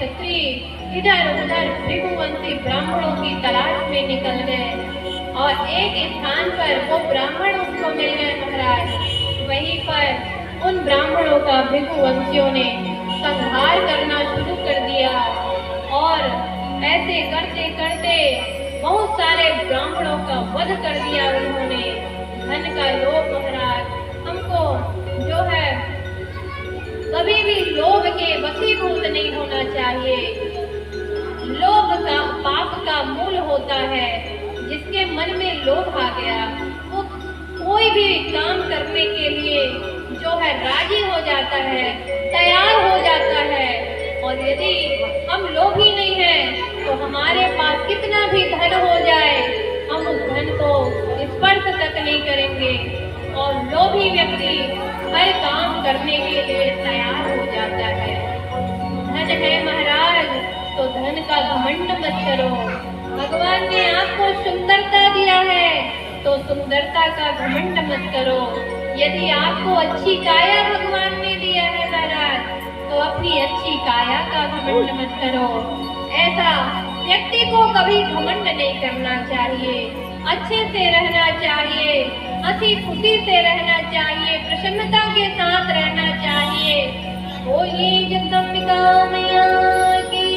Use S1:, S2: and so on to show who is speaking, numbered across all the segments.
S1: क्षत्रिय इधर उधर भृगुवंशी ब्राह्मणों की तलाश में निकल गए और एक स्थान पर वो ब्राह्मण उनको मिल गए महाराज। वहीं पर उन ब्राह्मणों का भृगुवंशियों ने संहार करना शुरू कर दिया और ऐसे करते करते बहुत सारे ब्राह्मणों का वध कर दिया उन्होंने। धन का लोभ महाराज, हमको जो है कभी भी लोभ के वशीभूत नहीं होना चाहिए। लोभ का पाप का मूल होता है। जिसके मन में लोभ आ गया वो कोई भी काम करने के लिए जो है राजी हो जाता है, तैयार हो जाता है। और यदि हम लोभी नहीं हैं तो हमारे पास कितना भी धन हो जाए हम उस धन को स्पर्श तक नहीं करेंगे। और लोभी व्यक्ति हर काम करने के लिए तैयार हो जाता है। धन है महाराज तो धन का घमंड मत करो। भगवान ने आपको सुंदरता दिया है तो सुंदरता का घमंड मत करो। यदि आपको अच्छी काया भगवान ने दिया है महाराज तो अपनी अच्छी काया का घमंड मत करो। ऐसा व्यक्ति को कभी घमंड नहीं करना चाहिए। अच्छे से रहना चाहिए, हंसी खुशी से रहना चाहिए, प्रसन्नता के साथ रहना चाहिए। बोलिए जगदम्बिका मैया की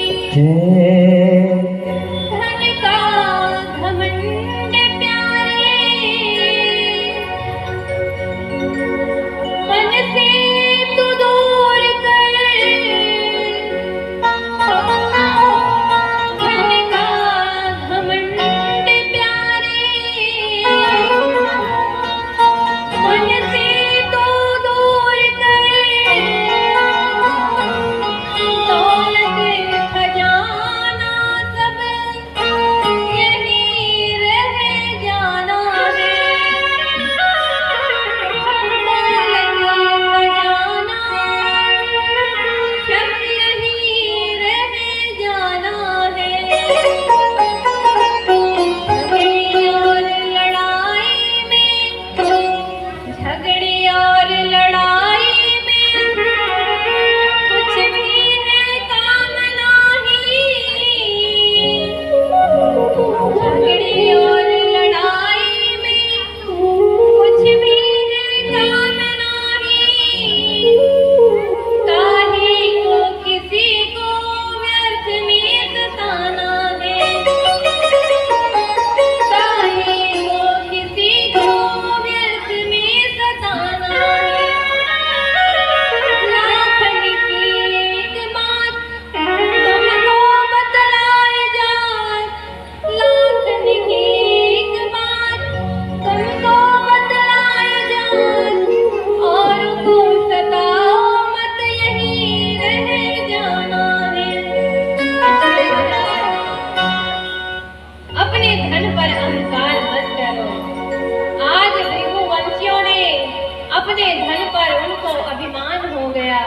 S1: अपने धन पर उनको अभिमान हो गया,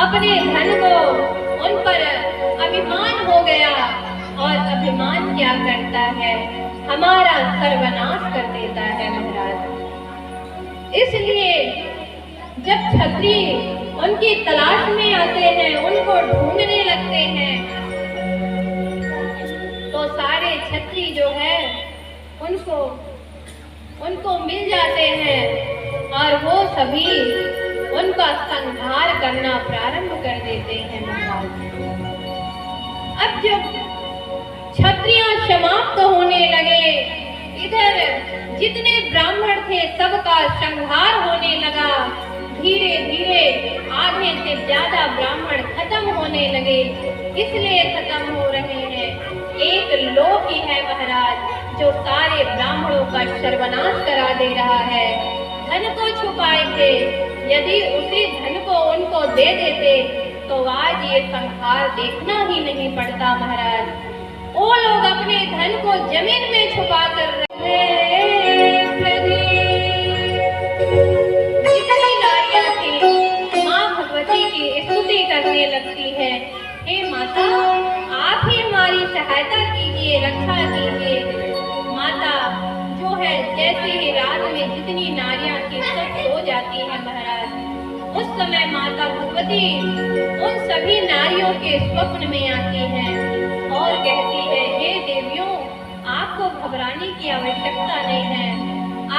S1: अपने धन को उन पर अभिमान हो गया। और अभिमान क्या करता है, हमारा सर्वनाश कर देता है महाराज। इसलिए जब क्षत्रिय उनकी तलाश में आते हैं, उनको ढूंढने लगते हैं, तो सारे क्षत्रिय जो है उनको मिल जाते हैं और वो सभी उनका संहार करना प्रारंभ कर देते हैं महाराज। अब जब क्षत्रिय समाप्त होने लगे, इधर जितने ब्राह्मण थे सबका संहार होने लगा। धीरे धीरे आधे से ज्यादा ब्राह्मण खत्म होने लगे। इसलिए खत्म हो रहे हैं, एक लोभ ही है महाराज जो सारे ब्राह्मणों का सर्वनाश करा दे रहा है। धन को छुपाए थे, यदि उसी धन को उनको दे देते तो आज ये संहार देखना ही नहीं पड़ता महाराज। वो लोग अपने धन को जमीन में छुपा कर रहे। जितनी नारियां थी माँ भगवती की स्तुति करने लगती है, हे माता आप ही हमारी सहायता कीजिए, रक्षा कीजिए। माता जो है जैसे ही रात में जितनी नारियां थी सब सो जाती है महाराज। उस समय माता भगवती उन सभी नारियों के स्वप्न में आती हैं और कहती है, हे देवियों, आपको घबराने की आवश्यकता नहीं है,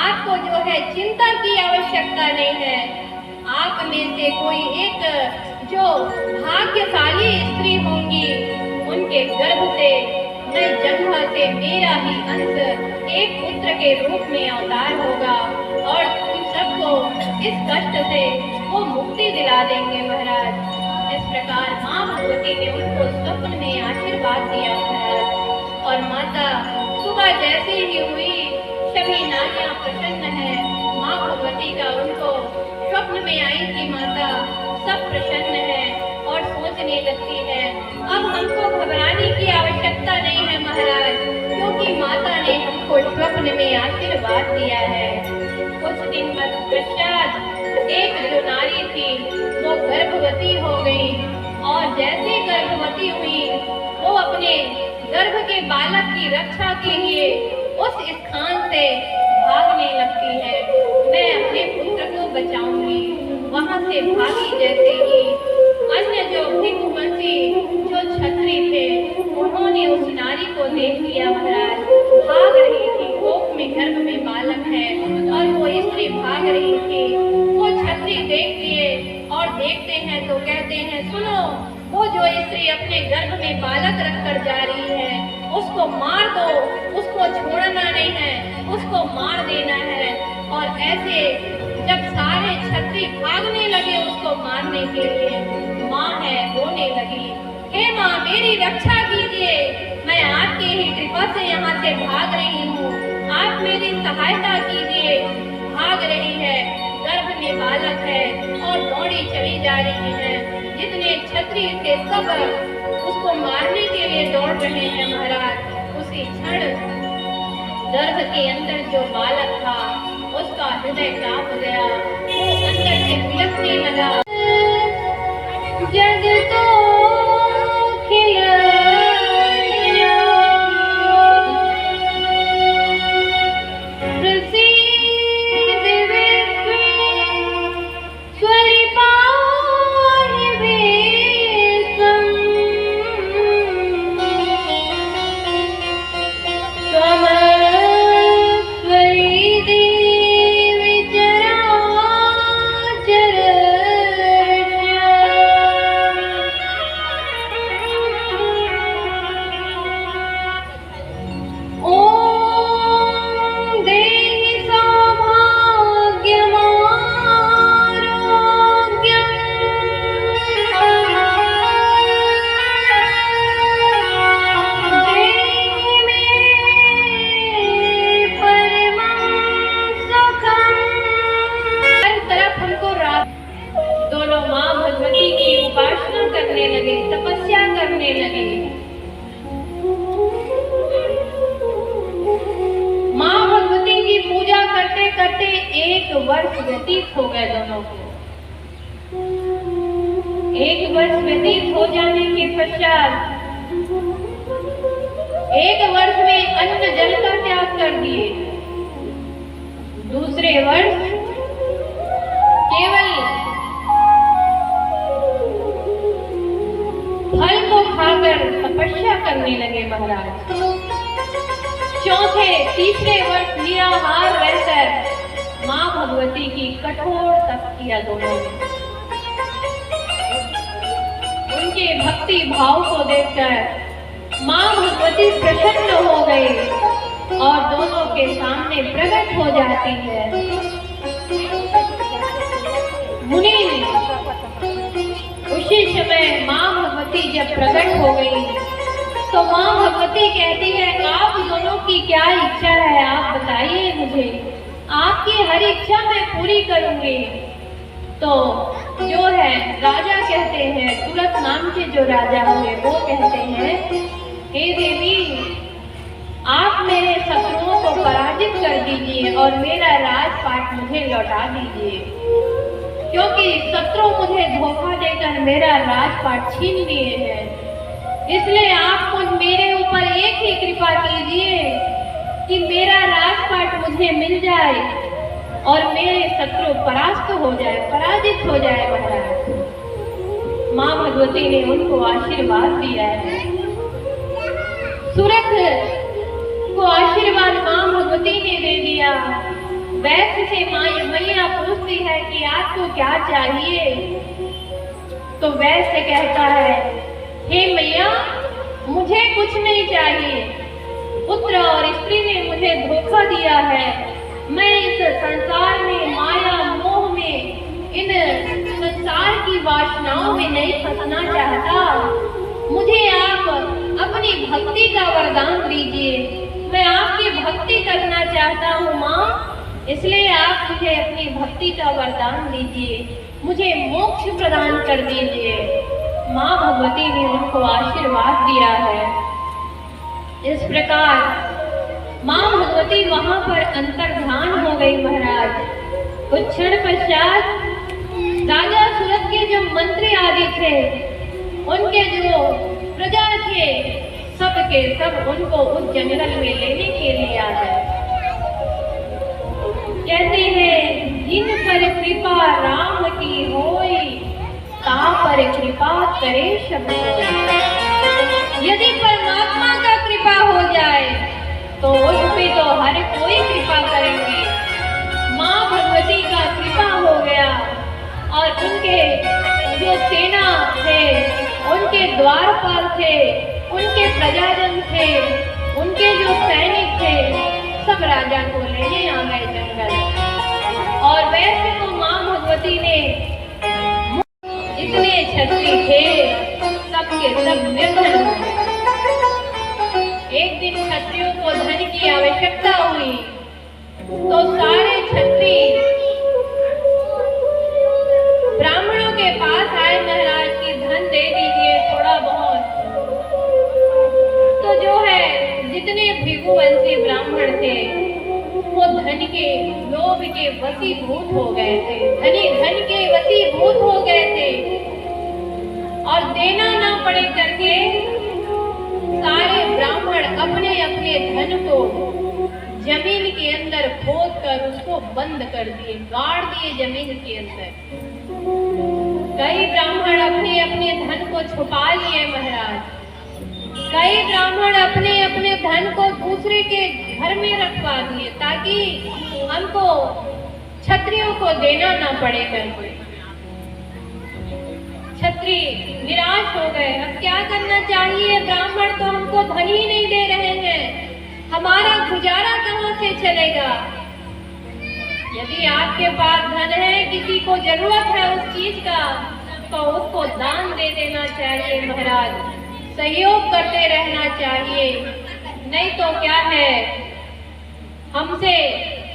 S1: आपको जो है चिंता की आवश्यकता नहीं है। आप में से कोई एक जो भाग्यशाली स्त्री होंगी, उनके गर्भ से मैं जन्म से मेरा ही अंश एक पुत्र के रूप में अवतार होगा और तुम सबको इस कष्ट से वो मुक्ति दिला देंगे महाराज। इस प्रकार माँ भगवती ने उनको स्वप्न में आशीर्वाद दिया महाराज। और माता सुबह जैसे ही हुई, सभी नारियां प्रसन्न है, माँ भगवती का उनको स्वप्न में आई कि माता सब प्रसन्न है और सोचने लगती है, अब हमको घबराने की आवश्यकता नहीं है महाराज, क्योंकि माता ने हमको स्वप्न में आशीर्वाद दिया है। कुछ दिन पश्चात एक जो नारी थी वो गर्भवती हो गई और जैसे गर्भवती हुई वो अपने गर्भ के बालक की रक्षा के लिए उस स्थान से भागने लगती है, मैं अपने पुत्र को बचाऊंगी। वहां से भागी जैसे ही अन्य जो भिक्षुवंशी जो छत्री थे उन्होंने उस नारी को देख लिया महाराज, भाग रही थी, कोख में गर्भ में बालक है और वो स्त्री भाग रही थी। वो छत्री देख लिए और देखते हैं तो कहते हैं, सुनो, वो जो स्त्री अपने गर्भ में बालक रखकर जा रही है उसको मार दो, उसको छोड़ना नहीं है, उसको मार देना है। और ऐसे जब सारे छत्री भागने लगे उसको मारने के लिए, माँ है रोने लगी, हे माँ मेरी रक्षा कीजिए, मैं आपकी ही कृपा से यहाँ से भाग रही हूँ, आप मेरी सहायता कीजिए। भाग रही है, गर्भ में बालक है और दौड़ी चली जा रही है। जितने छत्री थे सब उसको मारने के लिए दौड़ रहे हैं महाराज। उसी क्षण गर्भ के अंदर जो बालक था उसका हृदय कांप गया, वो अंदर से बिलखने लगा। जग तो तपस्या करने लगे। माँ भगवती की पूजा करते करते 1 वर्ष व्यतीत हो गए दोनों को। 1 वर्ष व्यतीत हो जाने के पश्चात 1 वर्ष में अन्न जल का त्याग कर दिए। दूसरे वर्ष केवल फल को खाकर तपस्या करने लगे महाराज। तीसरे वर्ष निराहार रहकर माँ भगवती की कठोर तपस्या दोनों ने। उनके भक्ति भाव को देखकर माँ भगवती प्रसन्न हो गई और दोनों के सामने प्रकट हो जाती है। मुनि उसी समय माँ भगवती जब प्रकट हो गई तो माँ भगवती कहती है, आप दोनों की क्या इच्छा है, आप बताइए मुझे, आपकी हर इच्छा मैं पूरी करूंगी। तो जो है राजा कहते हैं, तुरत नाम के जो राजा हुए वो कहते हैं, हे देवी आप मेरे शत्रुओं को पराजित कर दीजिए और मेरा राजपाट मुझे लौटा दीजिए, क्योंकि शत्रु मुझे धोखा देकर मेरा राजपाट छीन लिए हैं। इसलिए आप मेरे ऊपर एक ही कृपा कीजिए कि मेरा राजपाट मुझे मिल जाए। और मेरे शत्रु परास्त हो जाए, पराजित हो जाए महाराज। माँ भगवती ने उनको आशीर्वाद दिया है। सूरत को आशीर्वाद माँ भगवती ने दे दिया। वैश्य से मैया पूछती है कि आपको क्या चाहिए? तो वैश्य कहता है, हे मैया, मुझे कुछ नहीं चाहिए। पुत्र और स्त्री ने मुझे धोखा दिया है। मैं इस संसार में, माया मोह में, इन संसार की वासनाओं में नहीं फंसना चाहता। मुझे आप अपनी भक्ति का वरदान दीजिए। मैं आपकी भक्ति करना चाहता हूँ माँ, इसलिए आप मुझे अपनी भक्ति का वरदान दीजिए, मुझे मोक्ष प्रदान कर दीजिए। माँ भगवती ने उनको आशीर्वाद दिया है। इस प्रकार माँ भगवती वहां पर अंतर्ध्यान हो गई महाराज। कुछ क्षण पश्चात राजा सूरत के जो मंत्री आदि थे, उनके जो प्रजा थे, सब के सब उनको उस जंगल में लेने के लिए आ गए। कहते हैं, जिन पर कृपा राम की होई, ता पर कृपा करे शब्द। यदि परमात्मा का कृपा हो जाए तो उस पे तो हर कोई कृपा करेंगे। माँ भगवती का कृपा हो गया और उनके जो सेना थे, उनके द्वारपाल थे, उनके प्रजाजन थे, उनके जो सैनिक थे, सब राजा को लेने आ गए जंगल। और वैसे तो माँ भगवती ने जितने क्षत्रिय थे सबके सब निर्धन हो गए। एक दिन क्षत्रियों को धन की आवश्यकता हुई तो सारे क्षत्रिय ब्राह्मणों के पास आए, महाराज की धन दे दीजिए थोड़ा बहुत। तो जो है जितने भृगुवंशी ब्राह्मण थे वो धन के लोभ के वशीभूत हो गए थे, धन के वशीभूत हो गए थे और देना ना पड़े करके सारे ब्राह्मण अपने अपने धन को जमीन के अंदर खोद कर उसको बंद कर दिए, गाड़ दिए जमीन के अंदर। कई ब्राह्मण अपने अपने धन को छुपा लिए महाराज। कई ब्राह्मण अपने अपने धन को दूसरे के घर में रखवा दिए ताकि हमको क्षत्रियों को देना ना पड़े करके। क्षत्रिय निराश हो गए, अब क्या करना चाहिए? ब्राह्मण तो हमको धन ही नहीं दे रहे हैं, हमारा गुजारा कहाँ से चलेगा? यदि आपके पास धन है, किसी को जरूरत है उस चीज का, तो उसको दान दे देना चाहिए महाराज, सहयोग करते रहना चाहिए। नहीं तो क्या है, हमसे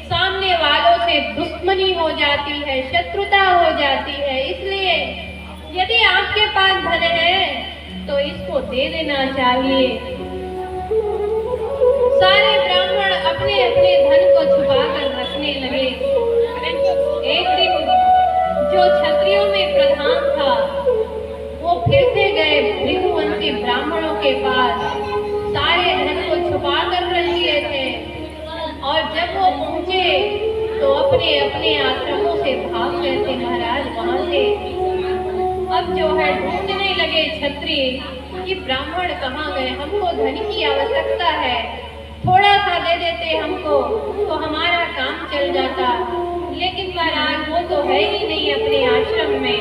S1: सामने वालों से दुश्मनी हो जाती है, शत्रुता हो जाती है। इसलिए यदि आपके पास धन है तो इसको दे देना चाहिए। सारे ब्राह्मण अपने अपने धन को छुपा कर रखने लगे। एक दिन जो क्षत्रियों में प्रधान था वो फिर से गए भृगुवंशी ब्राह्मणों के पास, सारे धन को छुपा कर रख लिए थे। और जब वो पहुंचे तो अपने अपने आश्रमों से भाग गए थे महाराज वहां से। अब जो है ढूंढने लगे क्षत्रिय कि ब्राह्मण कहाँ गए, हमको धन की आवश्यकता है, थोड़ा सा दे देते हमको तो हमारा काम चल जाता। लेकिन महाराज वो तो है ही नहीं अपने आश्रम में,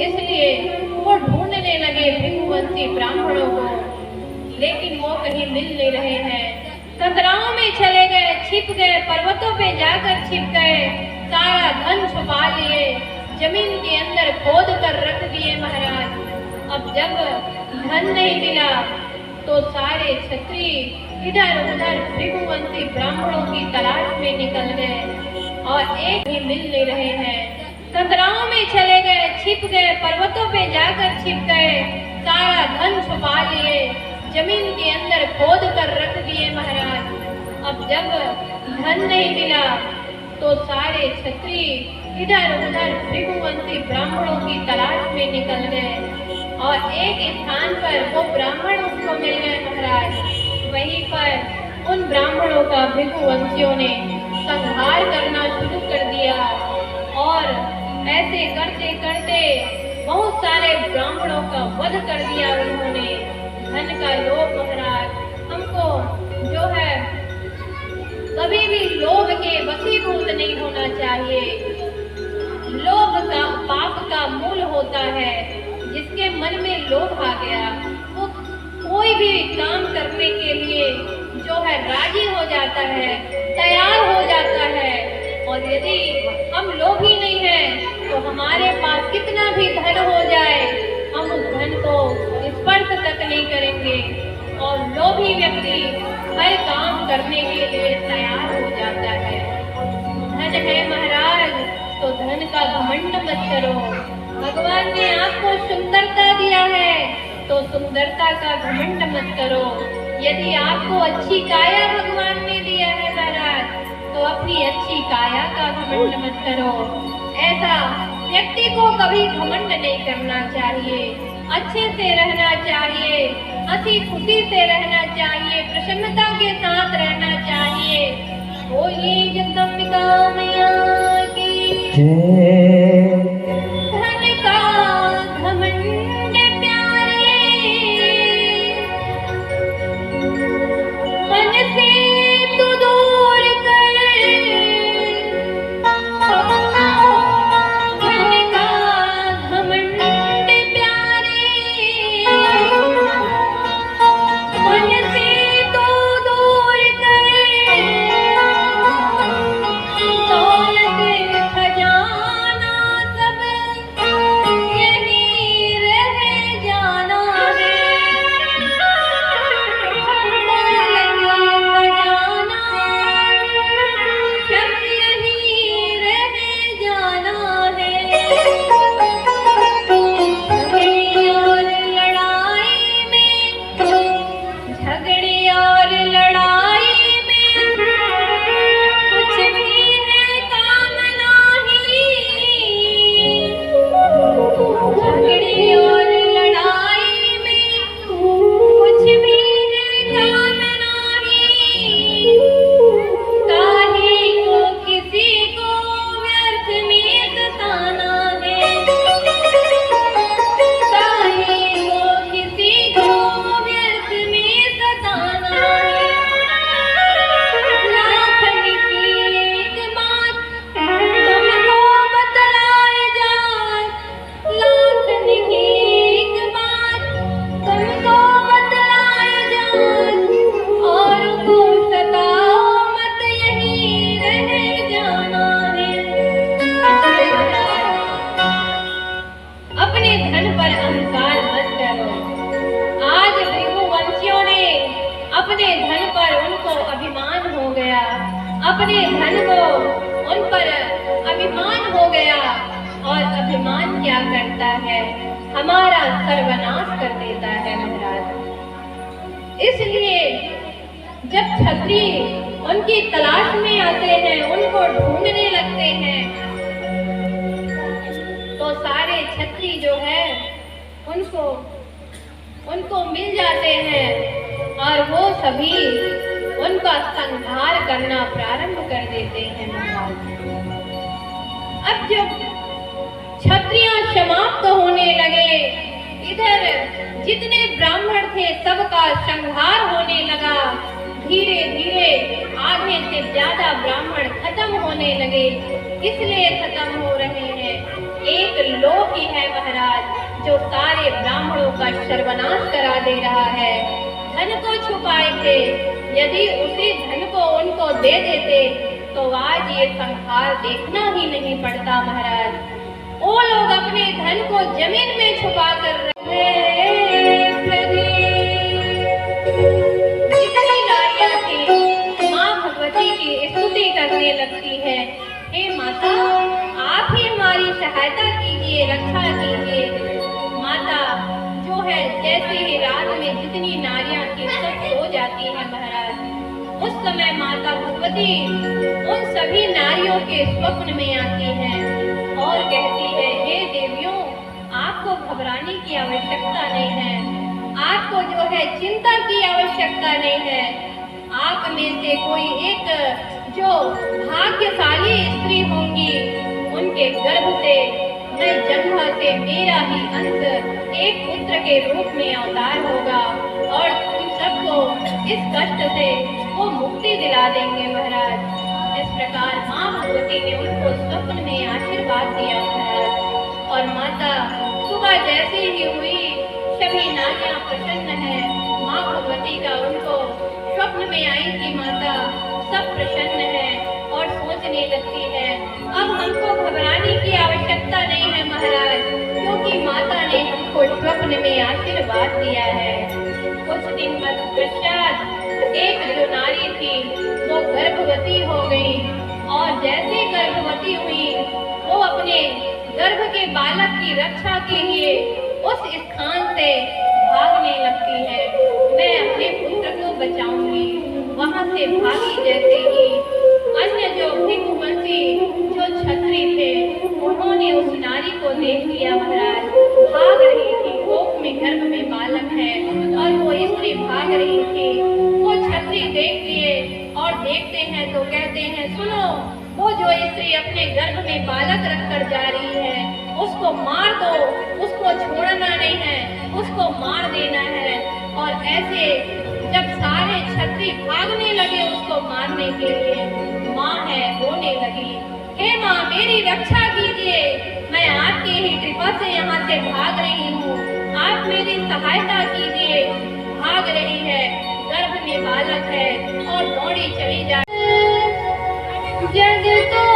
S1: इसलिए वो ढूंढने लगे भृगुवंशी ब्राह्मणों को, लेकिन वो कहीं मिल नहीं रहे हैं। कंदराओं में चले गए, छिप गए, पर्वतों पे जाकर छिप गए, सारा धन छुपा लिए, जमीन के अंदर खोद कर रख दिए महाराज। अब जब धन नहीं मिला तो सारे क्षत्रिय इधर उधर भृगुवंशी ब्राह्मणों की तलाश में निकल गए और एक भी मिल नहीं रहे हैं। कंदराओं में चले गए, छिप गए, पर्वतों पे जाकर छिप गए, सारा धन छुपा लिए, जमीन के अंदर खोद कर रख दिए महाराज। अब जब धन नहीं मिला तो सारे क्षत्रिय इधर उधर भृगुवंशी ब्राह्मणों की तलाश में निकल गए और एक स्थान पर वो ब्राह्मण उसको मिल गए महाराज। वहीं पर उन ब्राह्मणों का भृगुवंशियों ने संहार करना शुरू कर दिया और ऐसे करते करते बहुत सारे ब्राह्मणों का वध कर दिया उन्होंने। धन का लोभ महाराज, हमको जो है कभी भी लोभ के वशीभूत नहीं होना चाहिए। लोभ का पाप का मूल होता है। जिसके मन में लोभ आ गया वो कोई भी काम करने के लिए जो है राजी हो जाता है, तैयार हो जाता है। और यदि हम लोभी नहीं हैं तो हमारे पास कितना भी धन हो जाए हम उस धन को स्पर्श तक नहीं करेंगे। और लोभी व्यक्ति हर काम करने के लिए तैयार हो जाता है। धन है महाराज तो धन का घमंड मत करो। भगवान ने आपको सुंदरता दिया है तो सुंदरता का घमंड मत करो। यदि आपको अच्छी काया भगवान ने दिया है महाराज तो अपनी अच्छी काया का घमंड मत करो। ऐसा व्यक्ति को कभी घमंड नहीं करना चाहिए। अच्छे से रहना चाहिए, हंसी खुशी से रहना चाहिए, प्रसन्नता के साथ रहना चाहिए। बोलिए जगदम्बिका मैया की धन का घमंड प्यारे मन से तू दूर कर। धन का घमंड प्यारे मन से तू दूर कर। दौलत खजाना सब यहीं रह जाना है। दौलत खजाना सब यहीं रह जाना है। झगड़े और लड़ाई में कुछ भी है काम नहीं। झगड़े और लड़ाई में कुछ भी है काम नहीं। काहे को किसी को व्यर्थ में सताना है। काहे को किसी को व्यर्थ में सताना है। लाखन की एक बात तुमको बतलाए जाए। लाखन की एक बात तुमको बतलाए जाए। और को सताओ मत यहीं रह जाना है। अपने धन पर अहंकार मत करो। आज भृगुवंशियों ने अपने धन पर उनको अभिमान हो गया। अपने धन को उन पर अभिमान हो गया। और अभिमान क्या करता है, हमारा सर्वनाश कर देता है महाराज। इसलिए जब क्षत्रिय उनकी तलाश में आते हैं, उनको ढूंढने लगते हैं तो सारे क्षत्रिय जो है उनको मिल जाते हैं और वो सभी उनका संहार करना प्रारंभ कर देते हैं महाराज। अब जब क्षत्रिय समाप्त होने लगे, इधर जितने ब्राह्मण थे सबका संहार होने लगा। धीरे धीरे आधे से ज्यादा ब्राह्मण खत्म होने लगे। इसलिए खत्म हो रहे हैं, एक लोभ ही है महाराज जो सारे ब्राह्मणों का सर्वनाश करा दे रहा है। धन को छुपाए थे, यदि उसी धन को उनको दे देते तो आज ये संहार देखना ही नहीं पड़ता महाराज। वो लोग अपने धन को जमीन में छुपा कर रहे। जितनी नारियां थी माँ भगवती की स्तुति करने लगती है, हे माता आप ही हमारी सहायता कीजिए, रक्षा कीजिए। माता जो है जैसे ही रात में जितनी नारियां थी सब सो जाती है महाराज, उस समय माता भगवती उन सभी नारियों के स्वप्न में आती हैं और कहती है, हे देवियों आपको घबराने की आवश्यकता नहीं है, आपको जो है चिंता की आवश्यकता नहीं है। आप में से कोई एक जो भाग्यशाली स्त्री होंगी उनके गर्भ से मैं जन्म से मेरा ही अंत एक पुत्र के रूप में अवतार होगा और तुम सबको इस कष्ट से वो मुक्ति दिला देंगे महाराज। इस प्रकार माँ भगवती ने उनको स्वप्न में आशीर्वाद दिया महाराज। और माता सुबह जैसे ही हुई सभी नारियां प्रसन्न है। माँ भगवती का उनको स्वप्न में आई कि माता सब प्रसन्न है और सोचने लगती है अब हमको घबराने की आवश्यकता नहीं है महाराज, क्योंकि माता ने हमको स्वप्न में आशीर्वाद दिया है। कुछ दिन पश्चात एक जो नारी थी वो गर्भवती हो गई और जैसे गर्भवती हुई वो अपने गर्भ के बालक की रक्षा के लिए उस स्थान से भागने लगती है। मैं अपने पुत्र को बचाऊंगी। वहां से भागी जैसे ही अन्य जो भिक्षुवंशी जो छत्री थे उन्होंने उस नारी को देख लिया महाराज। भाग रही थी, कोख में गर्भ में बालक है और वो स्त्री भाग रही थी। वो छत्री देख लिए और देखते हैं तो कहते हैं सुनो, वो जो स्त्री अपने गर्भ में बालक रखकर जा रही है उसको मार दो, उसको छोड़ना नहीं है, उसको मार देना है। और ऐसे जब सारे छत्री भागने लगे उसको मारने के लिए, माँ है रोने लगी, हे माँ मेरी रक्षा कीजिए, मैं आपके ही कृपा से यहाँ से भाग रही हूँ, आप मेरी सहायता कीजिए। भाग रही है, गर्भ में बालक है और दौड़ी चली जा जग तो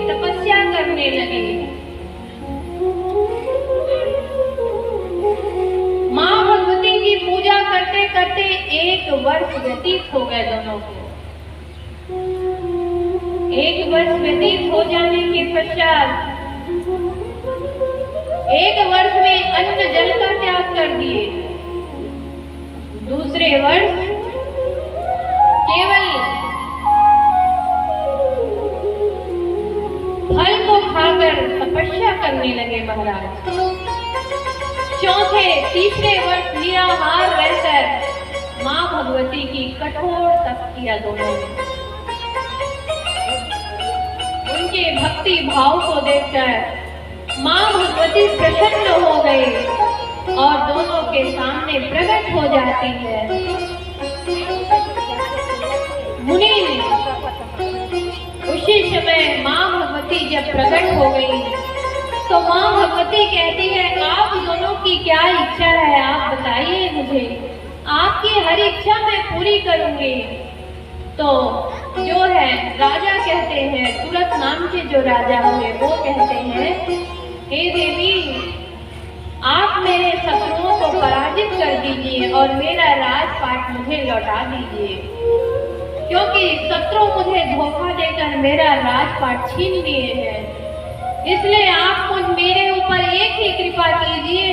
S1: तपस्या करने लगे। माँ भगवती की पूजा करते करते 1 वर्ष व्यतीत हो गए दोनों को। 1 वर्ष व्यतीत हो जाने के पश्चात 1 वर्ष में अन्न जल का त्याग कर दिए। दूसरे वर्ष केवल फल को खाकर तपस्या करने लगे महाराज। तीसरे वर्ष निराहार रहकर माँ भगवती की कठोर तपस्या दोनों ने। उनके भक्ति भाव को देखकर माँ भगवती प्रसन्न हो गई और दोनों के सामने प्रकट हो जाती है। मुनि उसी समय माँ भगवती जब प्रकट हो गई तो माँ भगवती कहती है आप दोनों की क्या इच्छा है, आप बताइए मुझे, आपकी हर इच्छा मैं पूरी करूंगी। तो जो है राजा कहते हैं, तुरत नाम के जो राजा हुए वो कहते हैं हे देवी आप मेरे शत्रुओं को पराजित कर दीजिए और मेरा राजपाट मुझे लौटा दीजिए, क्योंकि शत्रु मुझे धोखा देकर मेरा राजपाट छीन लिए हैं। इसलिए आप मेरे ऊपर एक ही कृपा कीजिए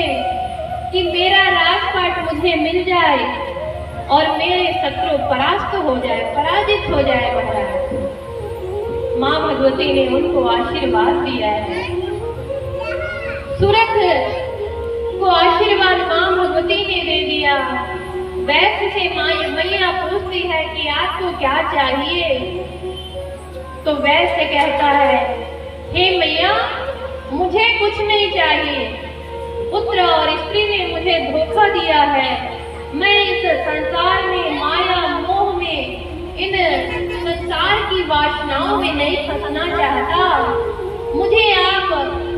S1: कि मेरा राजपाट मुझे मिल जाए और मेरे शत्रु परास्त हो जाए, पराजित हो जाए महाराज। माँ भगवती ने उनको आशीर्वाद दिया है। सूरत को आशीर्वाद माँ भगवती ने दे दिया। वैश्य से मैया पूछती है कि आपको क्या चाहिए, तो वैश्य कहता है हे मैया मुझे कुछ नहीं चाहिए, पुत्र और स्त्री ने मुझे धोखा दिया है, मैं इस संसार में माया मोह में इन संसार की वासना नहीं फंसना चाहता। मुझे आप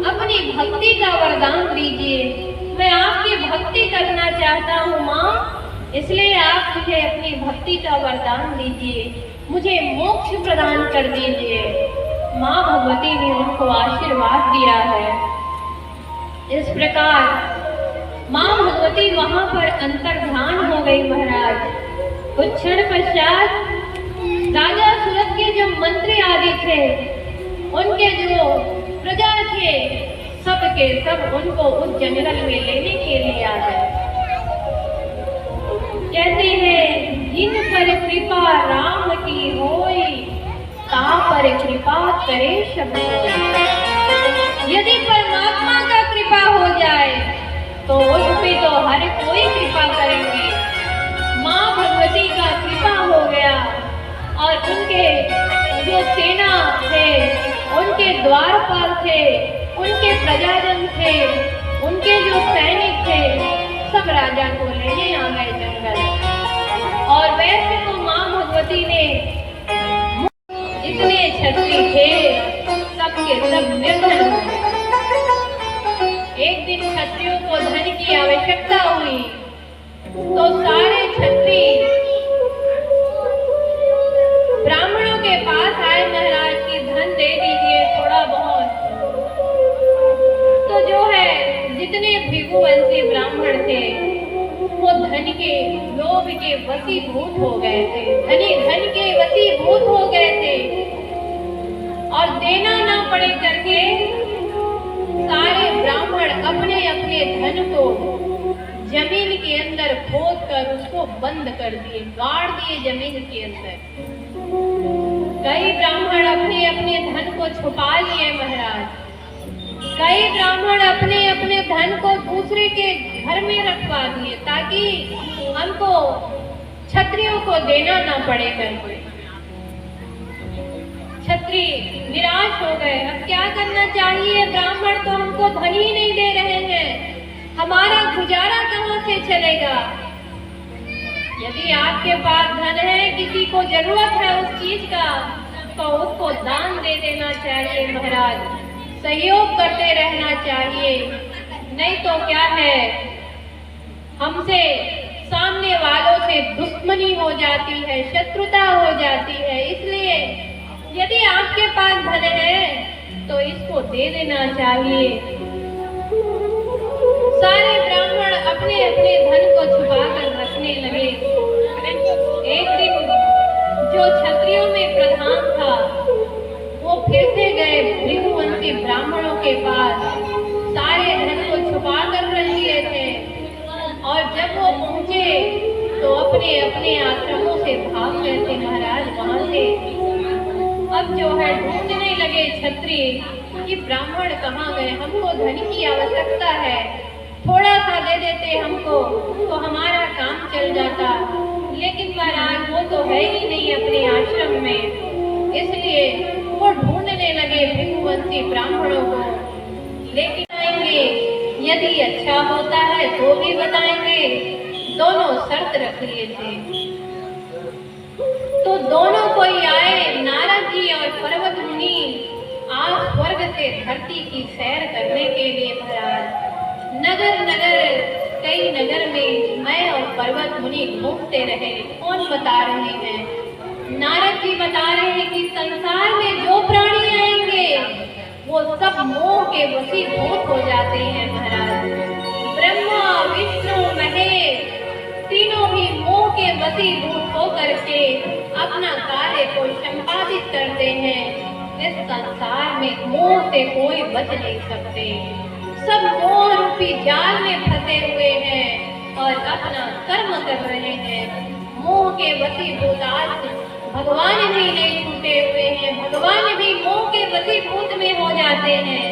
S1: अपनी भक्ति का वरदान दीजिए। मैं आपकी भक्ति करना चाहता हूँ माँ, इसलिए आप मुझे अपनी भक्ति का वरदान दीजिए, मुझे मोक्ष प्रदान कर दीजिए। माँ भगवती ने उनको आशीर्वाद दिया है। इस प्रकार माँ भगवती वहां पर अंतर्ध्यान हो गई महाराज। कुछ क्षण पश्चात राजा सूरत के जो मंत्री आदि थे, उनके जो प्रजा थे, सब के सब उनको उस जंगल में लेने के लिए आ गए। कहते हैं जिन पर कृपा राम की होई, ता पर कृपा करे सब। यदि परमात्मा का कृपा हो जाए तो उस पे तो हर कोई कृपा करेंगे। माँ भगवती का कृपा हो गया और उनके जो सेना थे, उनके द्वारपाल थे, उनके प्रजाजन थे, उनके जो सैनिक थे, सब राजा को लेने आ गए जंगल। और वैसे तो माँ भगवती ने जितने क्षत्रिय थे सबके सब निर्धन हो गए। एक दिन क्षत्रियों को धन की आवश्यकता हुई तो सारे क्षत्रिय ब्राह्मणों के पास आए, महाराज की धन दे दीजिए थोड़ा बहुत। तो जो है जितने भृगुवंशी ब्राह्मण थे वो धन के लोभ के वशीभूत हो गए थे, धन के वशीभूत हो गए थे और देना ना पड़े करके सारे ब्राह्मण अपने अपने धन को जमीन के अंदर खोद कर उसको बंद कर दिए, गाड़ दिए जमीन के अंदर। कई ब्राह्मण अपने अपने धन को छुपा लिए महाराज। कई ब्राह्मण अपने अपने धन को दूसरे के घर में रखवा दिए ताकि हमको क्षत्रियों को देना ना पड़े करके। क्षत्रिय निराश हो गए। अब क्या करना चाहिए? ब्राह्मण तो हमको धन ही नहीं दे रहे हैं, हमारा गुजारा कहाँ से चलेगा? यदि आपके पास धन है, किसी को जरूरत है उस चीज का, तो उसको दान दे देना चाहिए महाराज, सहयोग करते रहना चाहिए। नहीं तो क्या है, हमसे सामने वालों से दुश्मनी हो जाती है, शत्रुता हो जाती है। इसलिए यदि आपके पास धन है तो इसको दे देना चाहिए। सारे ब्राह्मण अपने अपने धन को छुपा कर रखने लगे। एक दिन जो क्षत्रियों में प्रधान था वो फिर से गए भृगुवंशी ब्राह्मणों के पास, सारे धन को छुपा कर रख लिए थे। और जब वो पहुंचे तो अपने अपने आश्रमों से भाग गए थे महाराज वहां से। अब जो है ढूंढने लगे क्षत्रिय कि ब्राह्मण कहाँ गए, हमको धन की आवश्यकता है, थोड़ा सा दे देते हमको तो हमारा काम चल जाता। लेकिन महाराज वो तो है ही नहीं अपने आश्रम में, इसलिए वो ढूंढने लगे भृगुवंशी ब्राह्मणों को। लेकिन आएंगे यदि अच्छा होता है तो भी बताएंगे। दोनों शर्त रख लिए थे। तो दोनों कोई आए, नारद जी और पर्वत मुनि आज स्वर्ग से धरती की सैर करने के लिए महाराज नगर नगर कई नगर में मैं और पर्वत मुनि घूमते रहे। कौन बता रहे हैं? नारद जी बता रहे हैं कि संसार में जो प्राणी आएंगे वो सब मोह के वशीभूत हो जाते हैं महाराज। ब्रह्मा विष्णु महेश तीनों भी मोह के वशीभूत होकर के अपना कार्य को संपादित करते हैं। इस संसार में मोह से कोई बच नहीं सकते, सब मोह रूपी जाल में फंसे हुए हैं और अपना कर्म कर रहे हैं। मोह के वशीभूत आज भगवान भी नहीं छूटे हुए हैं, भगवान भी मोह के वशीभूत में हो जाते हैं।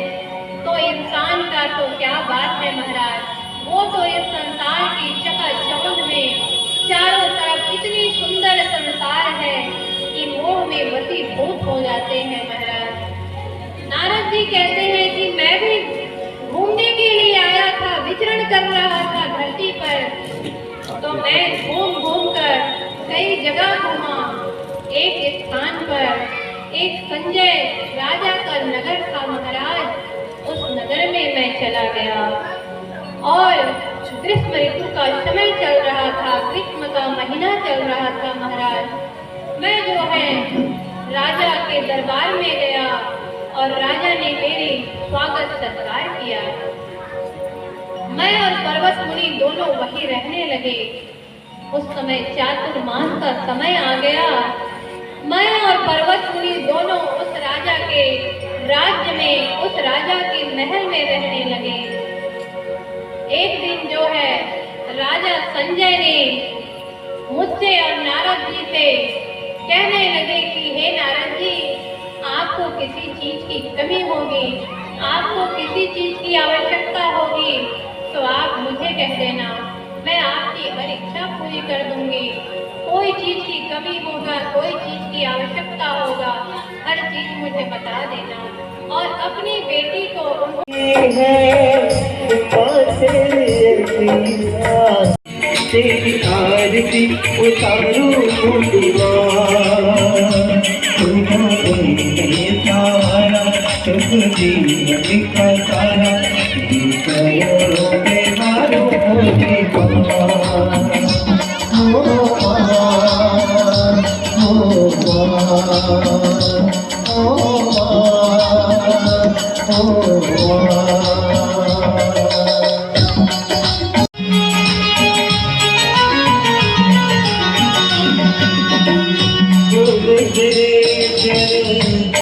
S1: तो इंसान का तो क्या बात है महाराज, वो तो इस संसार की चकाचौंध में चारों तरफ इतनी सुंदर संसार है कि मोह में वशीभूत हो जाते हैं महाराज। नारद जी कहते हैं कि मैं भी घूमने के लिए आया था, विचरण कर रहा था धरती पर, तो मैं घूम घूम कर कई जगह घूमा। एक स्थान पर एक संजय राजा का नगर था महाराज। उस नगर में मैं चला गया और ग्रीष्म ऋतु का समय चल रहा था, ग्रीष्म का महीना चल रहा था महाराज। मैं जो है राजा के दरबार में गया और राजा ने मेरी स्वागत सत्कार किया। मैं और पर्वत मुनि दोनों वहीं रहने लगे। उस समय चातुर्मास का समय आ गया। मैं और पर्वत मुनि दोनों उस राजा के राज्य में, उस राजा के महल में रहने लगे। एक दिन जो है राजा संजय ने मुझसे और नारद जी से कहने लगे कि हे नारद जी, आपको किसी चीज की कमी होगी, आपको किसी चीज की आवश्यकता होगी तो आप मुझे कह देना, मैं आपकी हर इच्छा पूरी कर दूंगी। कोई चीज की कमी होगा, कोई चीज की आवश्यकता होगा, हर चीज मुझे बता देना। और अपनी बेटी को
S2: तेरी आरती उतारू सारा शुभ दिन